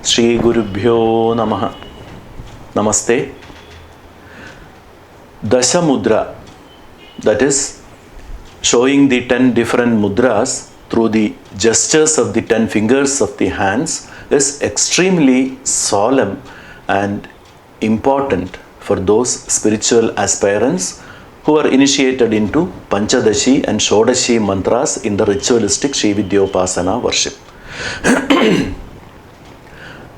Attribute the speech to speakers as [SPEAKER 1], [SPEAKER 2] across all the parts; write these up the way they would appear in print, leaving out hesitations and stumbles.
[SPEAKER 1] Shri Gurubhyo Namaha. Namaste. Dasha Mudra, that is showing the 10 different mudras through the gestures of the 10 fingers of the hands, is extremely solemn and important for those spiritual aspirants who are initiated into Panchadashi and Shodashi mantras in the ritualistic Srividya worship.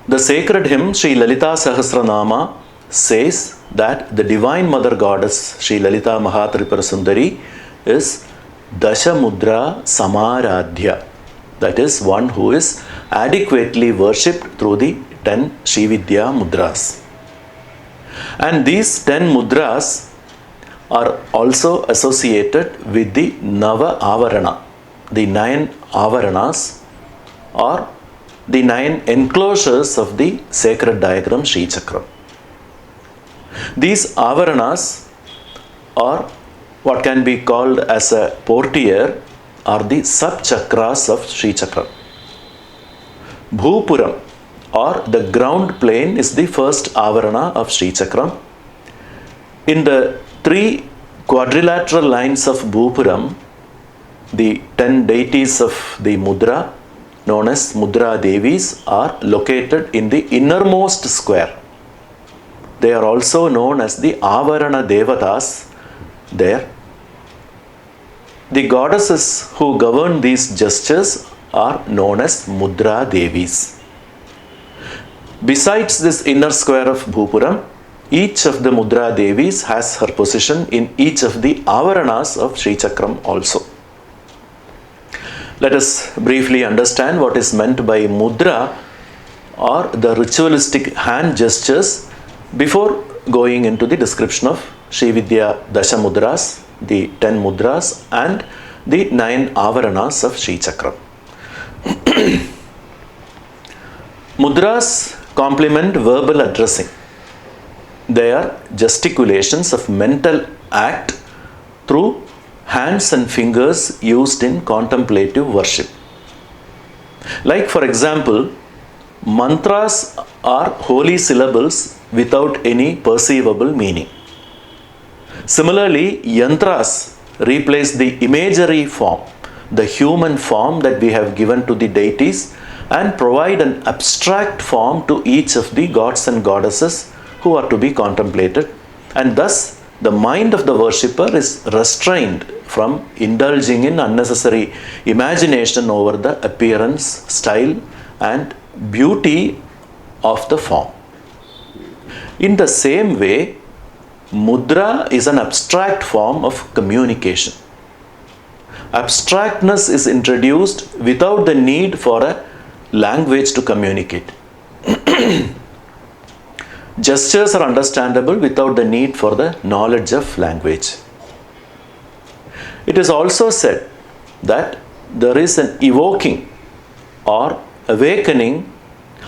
[SPEAKER 1] The sacred hymn Sri Lalita Sahasranama says that the Divine Mother Goddess Sri Lalita Mahatripura Sundari is Dasha Mudra Samaradhya, that is one who is adequately worshipped through the 10 Śrīvidyā Mudra-s. And these 10 mudras are also associated with the Nava-Avarana, the 9 Āvaraṇa-s, or the 9 enclosures of the sacred diagram Srichakra. These Avarana-s are what can be called as a portier, are the sub-chakras of Srichakra. Bhupuram, or the ground plane, is the first Avarana of Srichakra. In the 3 quadrilateral lines of Bhupuram, the 10 deities of the mudra, known as Mudra Devis, are located in the innermost square. They are also known as the Avarana Devatas there. The goddesses who govern these gestures are known as Mudra Devis. Besides this inner square of Bhupuram, each of the Mudra Devis has her position in each of the Avaranas of Srichakram also. Let us briefly understand what is meant by mudra, or the ritualistic hand gestures, before going into the description of Srividya Dasha Mudras, the 10 mudras, and the 9 Āvaraṇa-s of Śricakra. Mudras complement verbal addressing. They are gesticulations of mental act through hands and fingers used in contemplative worship. Like, for example, mantras are holy syllables without any perceivable meaning. Similarly, yantras replace the imagery form, the human form that we have given to the deities, and provide an abstract form to each of the gods and goddesses who are to be contemplated, and thus the mind of the worshipper is restrained from indulging in unnecessary imagination over the appearance, style, and beauty of the form. In the same way, mudra is an abstract form of communication. Abstractness is introduced without the need for a language to communicate. Gestures are understandable without the need for the knowledge of language. It is also said that there is an evoking or awakening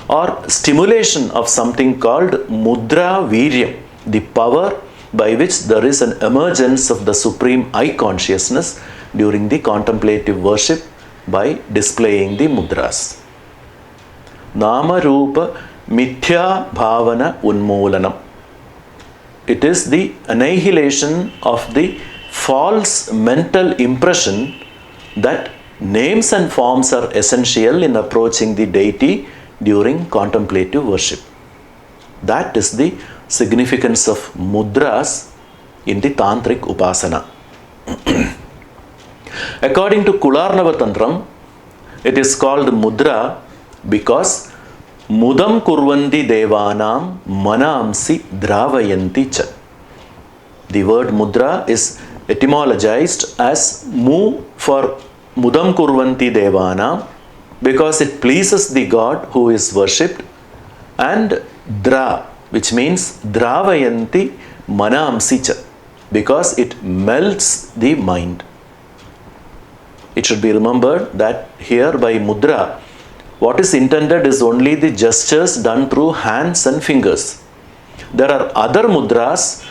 [SPEAKER 1] or stimulation of something called mudra viryam, the power by which there is an emergence of the supreme I consciousness during the contemplative worship by displaying the mudras. Nama Rupa Mithya Bhavana Unmolanam. It is the annihilation of the false mental impression that names and forms are essential in approaching the deity during contemplative worship. That is the significance of mudras in the Tantric Upasana. According to Kularnava Tantram, it is called mudra because Mudam kurvanti devanam manamsi dravayanti cha. The word mudra is etymologized as mu for Mudam kurvanti devanam because it pleases the God who is worshipped, and dra, which means dravayanti manamsi cha, because it melts the mind. It should be remembered that here by mudra, what is intended is only the gestures done through hands and fingers. There are other mudras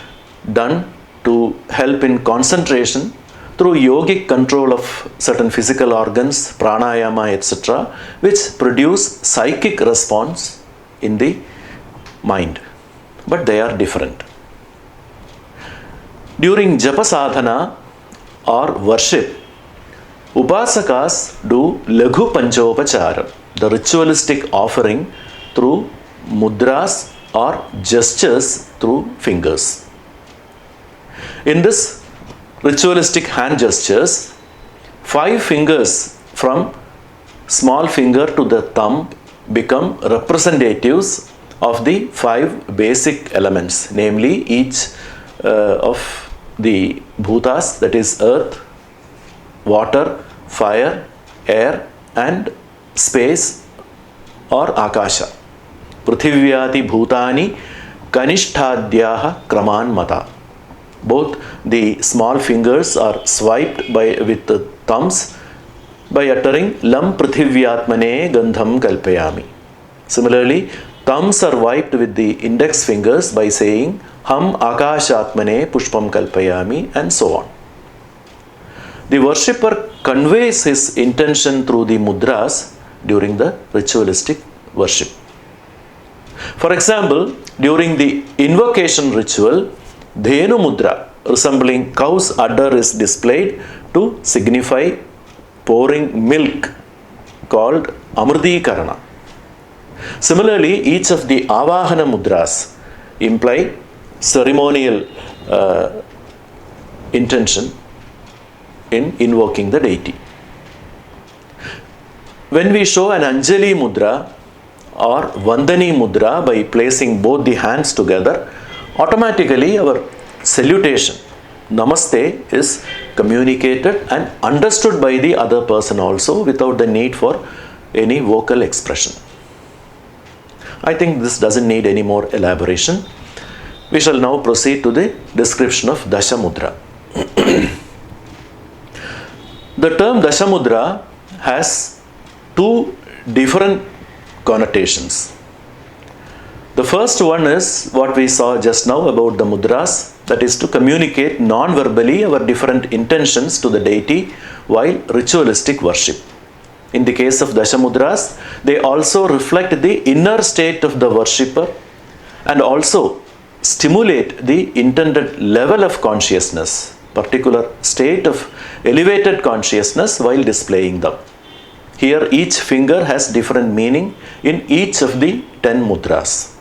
[SPEAKER 1] done to help in concentration through yogic control of certain physical organs, pranayama, etc., which produce psychic response in the mind, but they are different. During japa sadhana or worship, upasakas do laghu panchopachara, the ritualistic offering through mudras or gestures through fingers. In this ritualistic hand gestures, 5 fingers from small finger to the thumb become representatives of the 5 basic elements, namely each of the bhutas, that is earth, water, fire, air and space or akasha. Prithivyaati bhutani kanishtadhyaha kraman mata. Both the small fingers are swiped with the thumbs by uttering lam prithivyatmane gandham kalpayami. Similarly, thumbs are wiped with the index fingers by saying ham akashatmane pushpam kalpayami, and so on. The worshipper conveys his intention through the mudras during the ritualistic worship. For example, during the invocation ritual, Dhenu mudra resembling cow's udder is displayed to signify pouring milk, called Amrtīkarana. Similarly, each of the Avahana mudras imply ceremonial intention in invoking the deity. When we show an Anjali mudra or Vandani mudra by placing both the hands together, automatically our salutation, Namaste, is communicated and understood by the other person also without the need for any vocal expression. I think this doesn't need any more elaboration. We shall now proceed to the description of Dasha Mudra. The term Dasha Mudra has 2 different connotations. The first one is what we saw just now about the mudras, that is to communicate non-verbally our different intentions to the deity while ritualistic worship. In the case of Dasha Mudras, they also reflect the inner state of the worshipper and also stimulate the intended level of consciousness, particular state of elevated consciousness while displaying them. Here each finger has different meaning in each of the 10 mudras.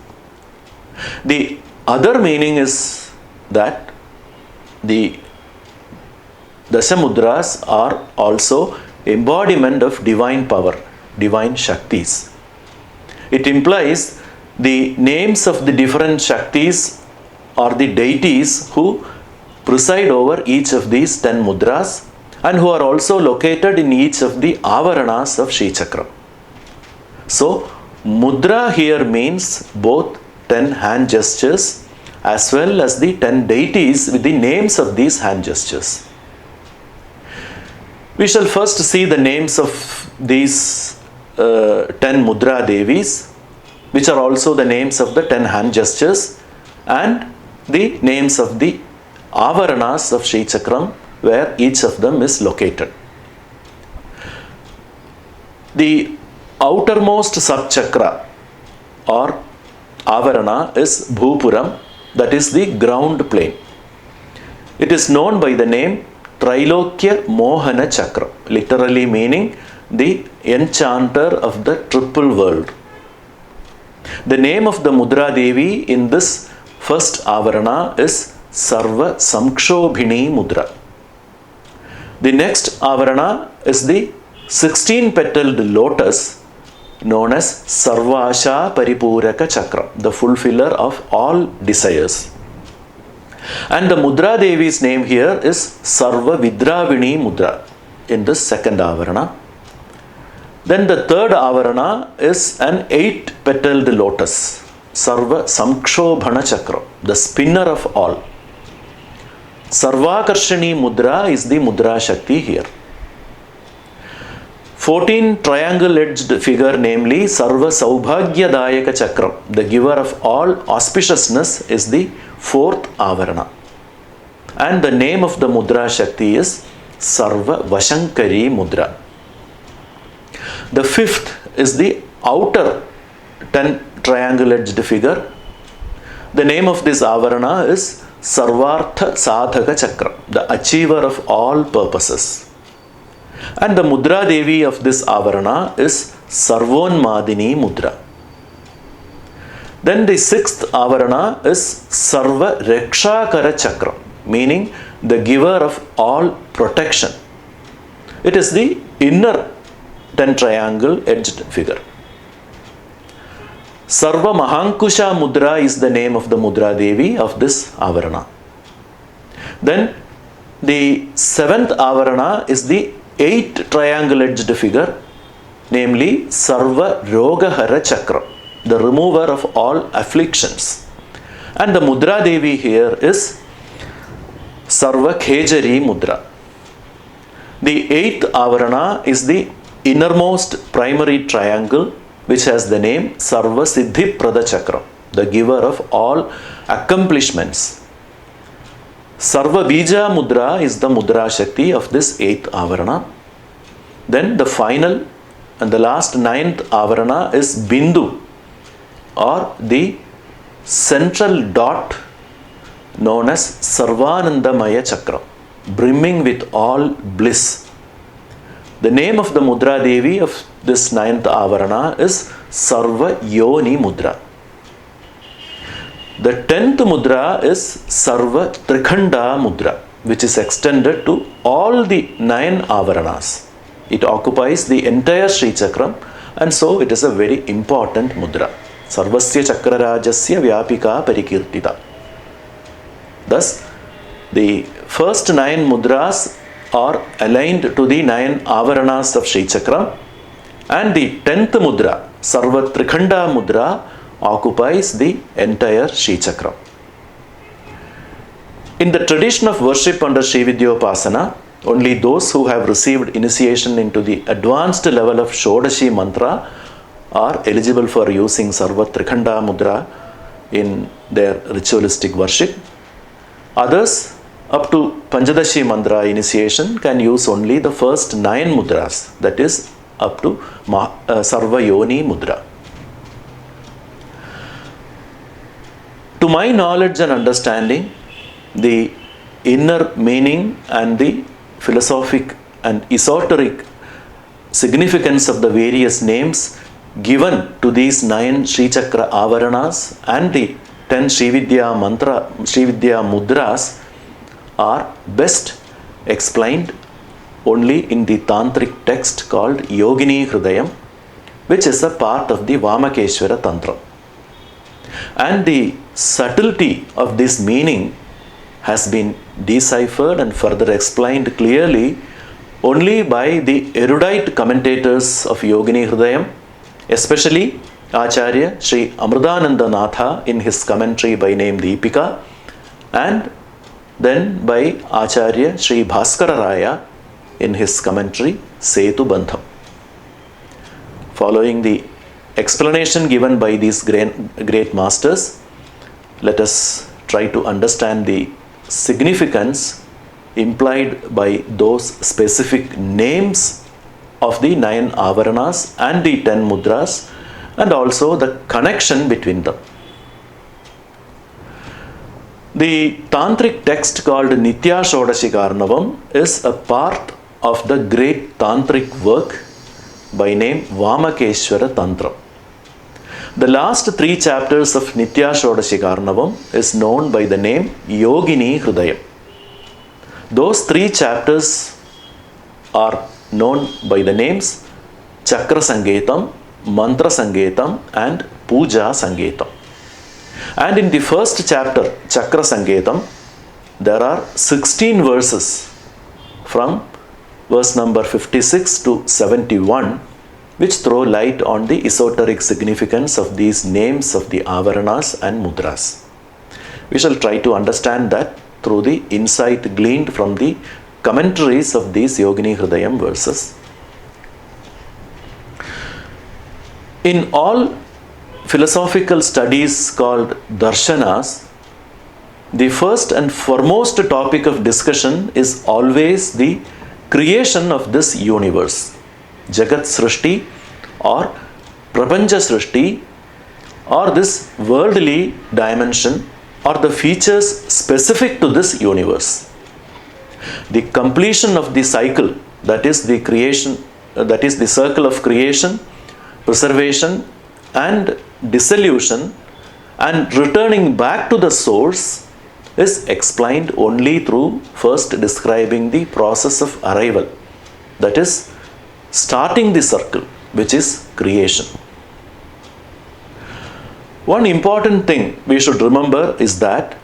[SPEAKER 1] The other meaning is that the Dasha Mudras are also embodiment of divine power, divine Shaktis. It implies the names of the different Shaktis or the deities who preside over each of these 10 mudras and who are also located in each of the Āvarana-s of Śricakra. So, mudra here means both 10 hand gestures as well as the 10 deities with the names of these hand gestures. We shall first see the names of these 10 mudra devis, which are also the names of the 10 hand gestures and the names of the Avarana-s of Śricakram, where each of them is located. The outermost subchakra or Avarana is Bhupuram, that is the ground plane. It is known by the name Trilokya Mohana Chakra, literally meaning the enchanter of the triple world. The name of the Mudra Devi in this first Avarana is Sarva Samkshobhini Mudra. The next Avarana is the 16-petaled lotus known as Sarvasha Paripuraka Chakra, the fulfiller of all desires. And the Mudra Devi's name here is Sarva Vidravini Mudra in this second Avarana. Then the third Avarana is an 8-petaled lotus, Sarva Samkshobhana Chakra, the spinner of all. Sarvakarshani Mudra is the Mudra Shakti here. 14 triangle-edged figure, namely Sarva Saubhagyadayaka Chakra, the giver of all auspiciousness, is the fourth Avarana. And the name of the Mudra Shakti is Sarva Vashankari Mudra. The fifth is the outer 10 triangle-edged figure. The name of this Avarana is Sarvartha Sadhaka Chakra, the achiever of all purposes. And the Mudra Devi of this Avarana is Sarvonmadini Mudra. Then the sixth Avarana is Sarva Rakshakara Chakra, meaning the giver of all protection. It is the inner 10 triangle edged figure. Sarva Mahankusha Mudra is the name of the Mudra Devi of this Avarana. Then the seventh Avarana is the 8 triangle edged figure, namely Sarva Rogahara Chakra, the remover of all afflictions. And the Mudra Devi here is Sarva Khejari Mudra. The 8th Avarana is the innermost primary triangle, which has the name Sarva Siddhi Prada Chakra, the giver of all accomplishments. Sarva Bija Mudra is the Mudra Shakti of this 8th Avarana. Then the final and the last 9th Avarana is Bindu, or the central dot known as Sarvanandamaya Chakra, brimming with all bliss. The name of the Mudra Devi of this 9th Avarana is Sarva Yoni Mudra. The 10th Mudra is Sarva Trikhanda Mudra, which is extended to all the 9 Avaranas. It occupies the entire Srichakram, and so it is a very important Mudra. Sarvasya Chakrarajasya Vyapika Parikirtita. Thus, the first 9 Mudras are aligned to the 9 Āvaraṇa-s of Śricakra, and the 10th Mudra, Sarva Trikhanda Mudra, occupies the entire Śricakra. In the tradition of worship under Srividya, only those who have received initiation into the advanced level of Shodashi mantra are eligible for using Sarva Trikhanda Mudra in their ritualistic worship. Others, up to Panchadashi mantra initiation, can use only the first 9 mudras, that is up to Sarva Yoni Mudra. To my knowledge and understanding, the inner meaning and the philosophic and esoteric significance of the various names given to these 9 Srichakra Avarana-s and the 10 Śrīvidyā Mudra-s are best explained only in the Tantric text called Yoginī Hṛdayam, which is a part of the Vamakeshvara Tantra. And the subtlety of this meaning has been deciphered and further explained clearly only by the erudite commentators of Yoginī Hṛdayam, especially Ācārya Śrī Amṛtānandanātha in his commentary by name Dīpikā, and then by Ācārya Śrī Bhāskararāya in his commentary Setubandham. Following the explanation given by these great masters, let us try to understand the significance implied by those specific names of the 9 Āvaranas and the 10 Mudras, and also the connection between them. The Tantric text called Nitya Shodashikarnavam is a part of the great Tantric work by name Vamakeshvara Tantra. The last 3 chapters of Nitya Shodashikarnavam is known by the name Yoginī Hṛdayam. Those 3 chapters are known by the names Chakra Sangetam, Mantra Sangetam and Puja Sangetam. And in the first chapter, Chakra Sangetam, there are 16 verses from verse number 56 to 71, which throw light on the esoteric significance of these names of the Āvaranas and Mudras. We shall try to understand that through the insight gleaned from the commentaries of these Yoginī Hṛdayam verses. In all philosophical studies called darshanas, the first and foremost topic of discussion is always the creation of this universe, Jagat Srishti or Prapancha Srishti, or this worldly dimension or the features specific to this universe. The completion of the cycle, that is the creation, that is the circle of creation, preservation and dissolution and returning back to the source, is explained only through first describing the process of arrival, that is starting the circle, which is creation. One important thing we should remember is that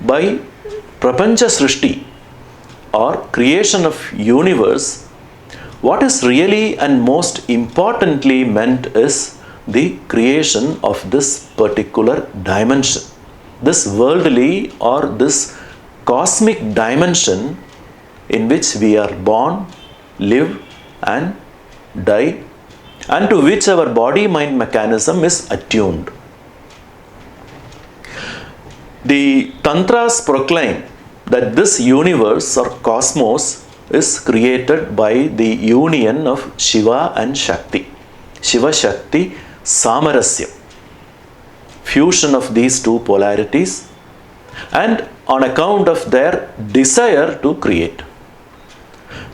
[SPEAKER 1] by Prapancha Srishti or creation of universe, what is really and most importantly meant is the creation of this particular dimension, this worldly or this cosmic dimension in which we are born, live and die, and to which our body-mind mechanism is attuned. The Tantras proclaim that this universe or cosmos is created by the union of Shiva and Shakti. Shiva Shakti Samarasya, fusion of these two polarities, and on account of their desire to create.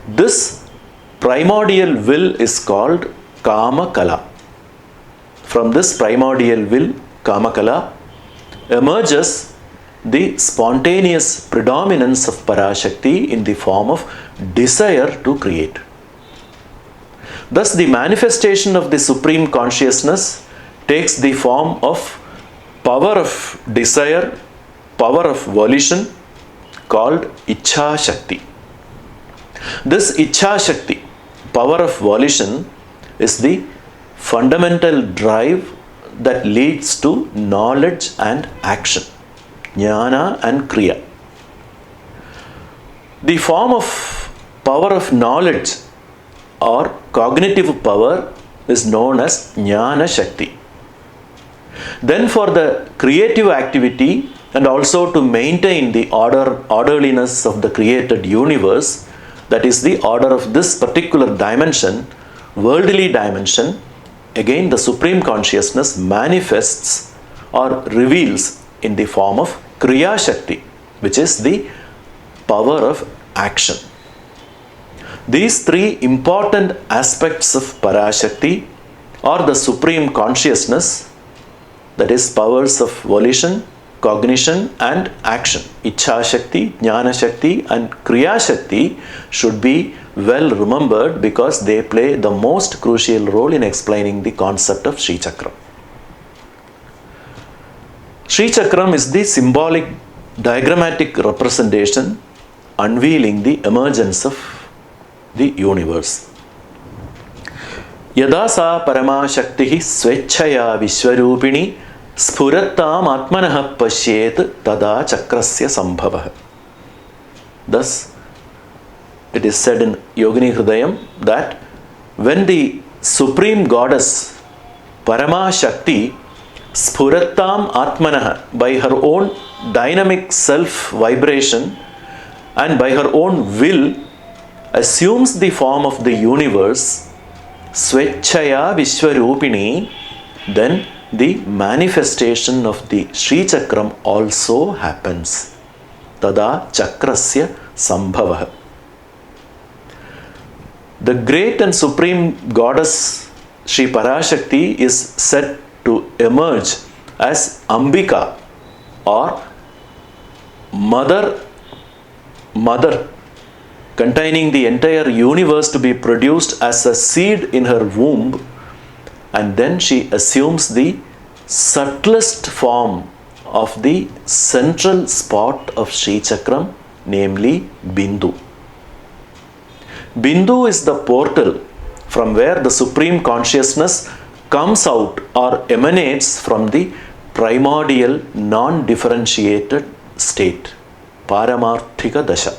[SPEAKER 1] This primordial will is called Kama Kala. From this primordial will, Kama Kala, emerges the spontaneous predominance of Parashakti in the form of desire to create. Thus, the manifestation of the Supreme Consciousness takes the form of power of desire, power of volition, called Ichha Shakti. This Ichha Shakti, power of volition, is the fundamental drive that leads to knowledge and action, jnana and kriya. The form of power of knowledge or cognitive power is known as jnana shakti. Then for the creative activity and also to maintain the orderliness of the created universe, that is the order of this particular dimension, worldly dimension, again the Supreme Consciousness manifests or reveals in the form of Kriya Shakti, which is the power of action. These three important aspects of Parashakti or the Supreme Consciousness, that is powers of volition, cognition and action, Ichha Shakti, Jnana Shakti and Kriya Shakti, should be well remembered because they play the most crucial role in explaining the concept of Srichakra. Srichakram is the symbolic diagrammatic representation unveiling the emergence of the universe. Yada sa parama shaktihi svechaya vishwarupini sphurattam atmanah pashyet tada chakrasya sambhavah. Thus, it is said in Yoginī Hṛdayam that when the Supreme Goddess Parama Shakti sphurattam atmanah, by her own dynamic self vibration and by her own will assumes the form of the universe, Svechaya Vishwarupini, then the manifestation of the Srichakram also happens. Tada Chakrasya Sambhavah. The great and supreme goddess Sri Parashakti is said to emerge as Ambika or mother containing the entire universe to be produced as a seed in her womb, and then she assumes the subtlest form of the central spot of Srichakram, namely Bindu. Bindu is the portal from where the Supreme Consciousness comes out or emanates from the primordial non-differentiated state, Paramarthika Dasha.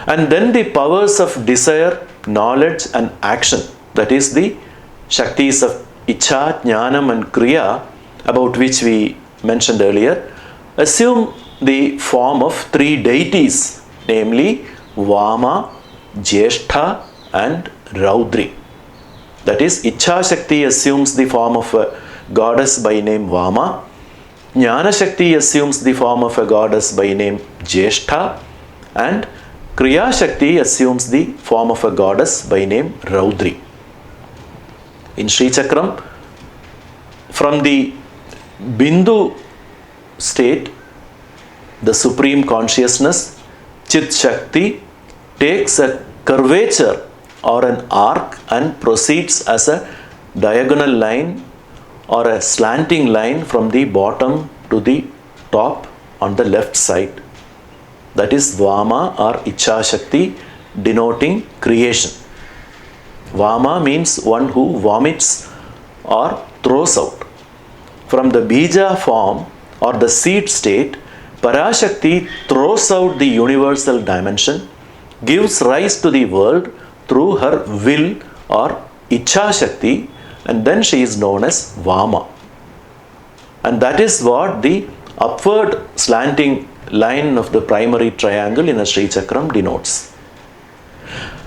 [SPEAKER 1] And then the powers of desire, knowledge and action, that is the Shaktis of Ichha, Jnanam and Kriya, about which we mentioned earlier, assume the form of three deities, namely Vama, Jyeshtha and Raudri. That is, Ichha Shakti assumes the form of a goddess by name Vama. Jnana Shakti assumes the form of a goddess by name Jeshtha, and Kriya Shakti assumes the form of a goddess by name Raudri. In Srichakram, from the Bindu state, the supreme consciousness, Chit Shakti, takes a curvature or an arc and proceeds as a diagonal line or a slanting line from the bottom to the top on the left side. That is Vama or Ichha Shakti, denoting creation. Vama means one who vomits or throws out. From the Bija form or the seed state, Parashakti throws out the universal dimension, gives rise to the world through her will or Ichha Shakti, and then she is known as Vama. And that is what the upward slanting line of the primary triangle in a Srichakram denotes.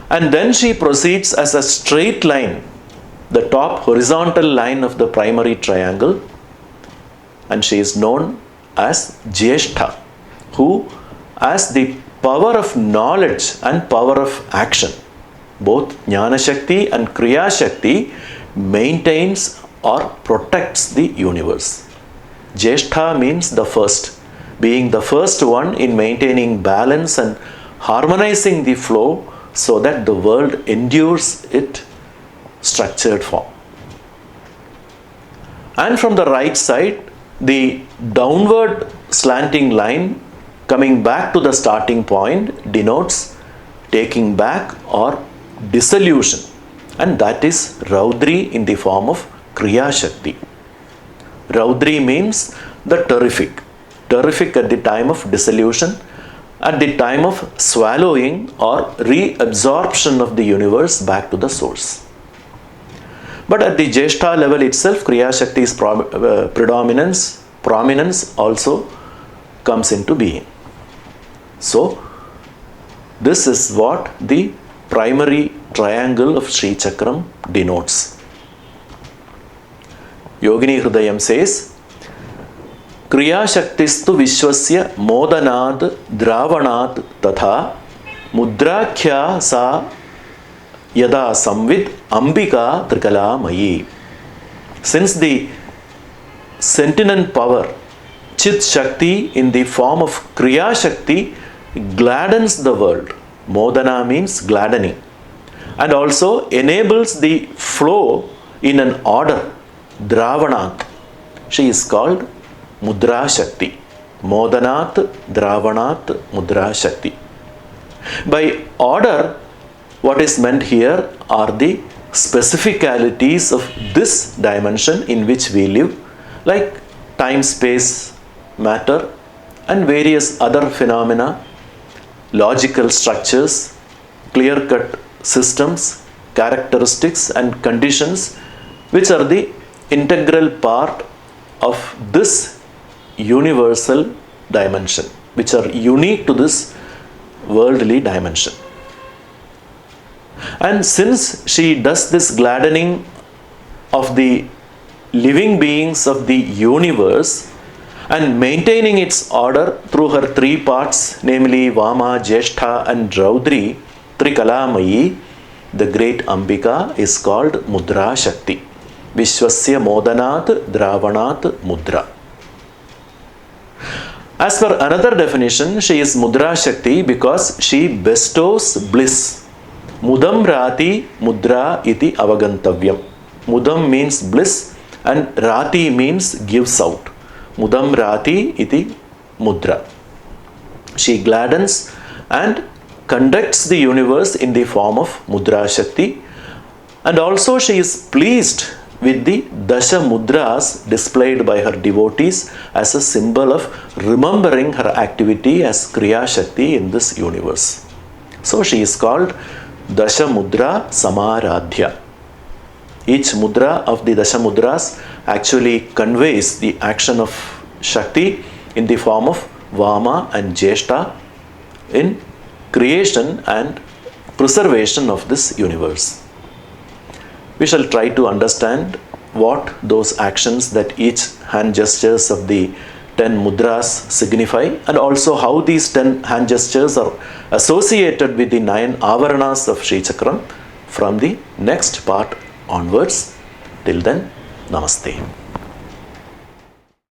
[SPEAKER 1] And then she proceeds as a straight line, the top horizontal line of the primary triangle, and she is known as Jeshtha, who has the power of knowledge and power of action. Both Jnana Shakti and Kriya Shakti maintains or protects the universe. Jeshtha means the first, being the first one in maintaining balance and harmonizing the flow so that the world endures its structured form. And from the right side, the downward slanting line coming back to the starting point denotes taking back or dissolution, and that is Raudri in the form of Kriya Shakti. Raudri means the terrific at the time of dissolution, at the time of swallowing or reabsorption of the universe back to the source. But at the Jeshtha level itself, Kriya Shakti's prominence also comes into being. So, this is what the primary triangle of Srichakram denotes. Yoginī Hṛdayam says, Kriya Shaktistu Vishwasya Modanad Dravanat Tatha Mudrakhya Sa Yada Samvid Ambika Trikala Mayi. Since the sentient power Chit Shakti in the form of Kriya Shakti gladdens the world. Modana means gladdening, and also enables the flow in an order. Dravanat, she is called Mudra Shakti. Modanat, Dravanat, Mudra Shakti. By order, what is meant here are the specificalities of this dimension in which we live, like time, space, matter, and various other phenomena, logical structures, clear-cut systems, characteristics and conditions which are the integral part of this universal dimension, which are unique to this worldly dimension. And since she does this gladdening of the living beings of the universe and maintaining its order through her three parts, namely Vama, Jeshtha and Raudri, Trikalamayi, the great Ambika is called Mudra Shakti. Vishwasya Modanat Dravanat Mudra. As per another definition, she is Mudra Shakti because she bestows bliss. Mudam Rati Mudra iti avagantavyam. Mudam means bliss and Rati means gives out. Mudam Rati iti Mudra. She gladdens and conducts the universe in the form of Mudra Shakti, and also she is pleased with the Dasha Mudras displayed by her devotees as a symbol of remembering her activity as Kriya Shakti in this universe. So she is called Dasha Mudra Samaradhya. Each mudra of the Dasha Mudras actually conveys the action of Shakti in the form of Vama and Jeshtha in creation and preservation of this universe. We shall try to understand what those actions that each hand gestures of the 10 mudras signify, and also how these 10 hand gestures are associated with the 9 Āvaraṇa-s of Śricakra from the next part onwards. Till then, Namaste.